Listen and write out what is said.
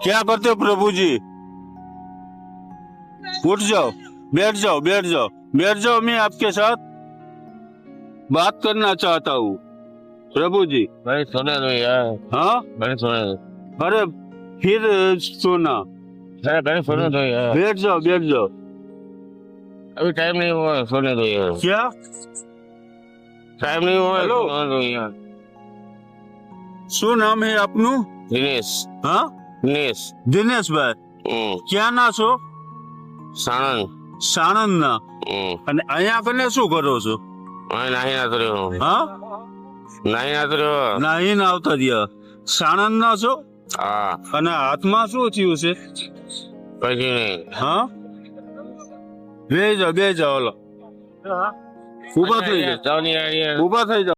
क्या करते हो प्रभु जी? उठ जाओ, बैठ जाओ, बैठ जाओ, बैठ जाओ। मैं आपके साथ बात करना चाहता हूँ प्रभु जी। भाई सोने दो यार, हाँ, भाई सोने दो, अरे फिर सोना। अरे भाई सोने दो यार, बैठ जाओ, बैठ जाओ। अभी टाइम नहीं हुआ, सोने दो यार, क्या? टाइम नहीं हुआ, हेलो। सोने दो यार। શું નામ હે આપનું? દિનેશ, હા, દિનેશ, દિનેશભાઈ. ક્યાં ના છો? સાણંદ, સાણંદના. અને અહીંયા કને શું કરો છો? નાહી નાતો રહ્યો, હા, નાહી નાતો રહ્યો, નાહીને આવતા રહ્યા. સાણંદના છો? હા, અને હાથમાં શું થયું છે? કશું નહીં, હા, બે જાઓ, બે જાઓ. ઊભા થઈ જાઓ, ચાવની યાર, ઊભા થઈ જાઓ.